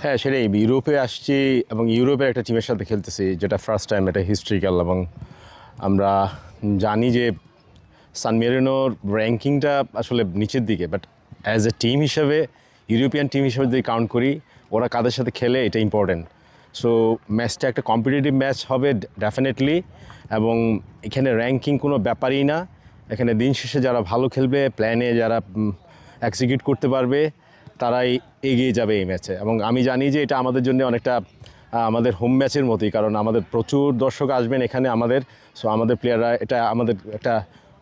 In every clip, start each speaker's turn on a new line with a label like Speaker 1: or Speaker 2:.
Speaker 1: হ্যাঁ, সেটাই। ইউরোপে আসছি এবং ইউরোপের একটা টিমের সাথে খেলতেছি, যেটা ফার্স্ট টাইম, এটা হিস্ট্রিক্যাল। এবং আমরা জানি যে সান মেরিনোর র্যাঙ্কিংটা আসলে নিচের দিকে, বাট অ্যাজ এ টিম হিসেবে, ইউরোপিয়ান টিম হিসেবে যদি কাউন্ট করি, ওরা কাদের সাথে খেলে এটা ইম্পর্টেন্ট। সো ম্যাচটা একটা কম্পিটিটিভ ম্যাচ হবে ডেফিনেটলি। এবং এখানে র্যাঙ্কিং কোনো ব্যাপারই না। এখানে দিন শেষে যারা ভালো খেলবে, প্ল্যানে যারা এক্সিকিউট করতে পারবে, তারাই এগিয়ে যাবে এই ম্যাচে। এবং আমি জানি যে এটা আমাদের জন্য অনেকটা আমাদের হোম ম্যাচের মতোই, কারণ আমাদের প্রচুর দর্শক আসবেন এখানে আমাদের। সো আমাদের প্লেয়াররা, এটা আমাদের একটা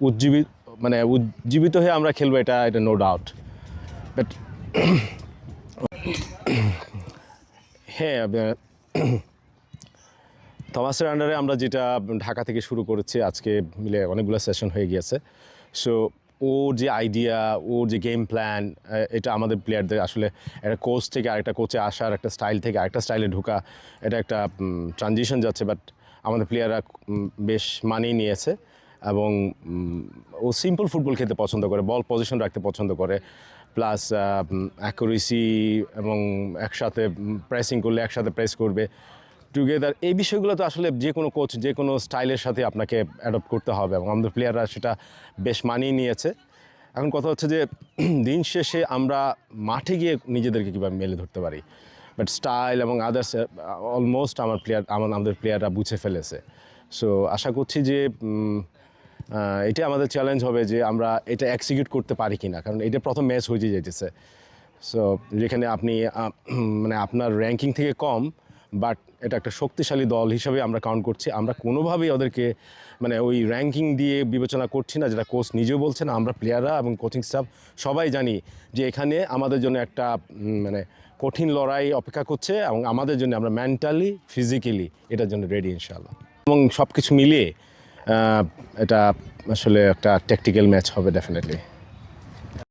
Speaker 1: উজ্জীবিত, মানে উজ্জীবিত হয়ে আমরা খেলবো, এটা এটা নো ডাউট। বাট হ্যাঁ, থমাসের আন্ডারে আমরা যেটা ঢাকা থেকে শুরু করেছি, আজকে মিলে অনেকগুলো সেশন হয়ে গিয়েছে। সো ওর যে আইডিয়া, ওর যে গেম প্ল্যান, এটা আমাদের প্লেয়ারদের আসলে একটা কোচ থেকে আরেকটা কোচে আসার, একটা স্টাইল থেকে আরেকটা স্টাইলে ঢোকা, এটা একটা ট্রানজিশন যাচ্ছে। বাট আমাদের প্লেয়াররা বেশ মানিয়ে নিয়েছে। এবং ও সিম্পল ফুটবল খেলতে পছন্দ করে, বল পজিশন রাখতে পছন্দ করে, প্লাস অ্যাকুরেসি, এবং একসাথে প্রেসিং করলে একসাথে প্রেস করবে টুগেদার। এই বিষয়গুলো তো আসলে যে কোনো কোচ যে কোনো স্টাইলের সাথে আপনাকে অ্যাডপ্ট করতে হবে, এবং আমাদের প্লেয়াররা সেটা বেশ মানিয়ে নিয়েছে। এখন কথা হচ্ছে যে দিন শেষে আমরা মাঠে গিয়ে নিজেদেরকে কীভাবে মেলে ধরতে পারি। বাট স্টাইল এবং আদার্স অলমোস্ট আমাদের প্লেয়াররা বুঝে ফেলেছে। সো আশা করছি যে এটা আমাদের চ্যালেঞ্জ হবে যে আমরা এটা এক্সিকিউট করতে পারি কি না, কারণ এটা প্রথম ম্যাচ হয়ে যেতেছে। সো যেখানে আপনি মানে আপনার র্যাঙ্কিং থেকে কম, বাট এটা একটা শক্তিশালী দল হিসাবে আমরা কাউন্ট করছি। আমরা কোনোভাবেই ওদেরকে মানে ওই র্যাঙ্কিং দিয়ে বিবেচনা করছি না, যেটা কোচ নিজেও বলছেন। আমরা প্লেয়াররা এবং কোচিং স্টাফ সবাই জানি যে এখানে আমাদের জন্য একটা মানে কঠিন লড়াই অপেক্ষা করছে, এবং আমাদের জন্য আমরা মেন্টালি ফিজিক্যালি এটার জন্য রেডি ইনশাআল্লাহ। এবং সব কিছু মিলিয়ে এটা আসলে একটা ট্যাকটিক্যাল ম্যাচ হবে ডেফিনেটলি।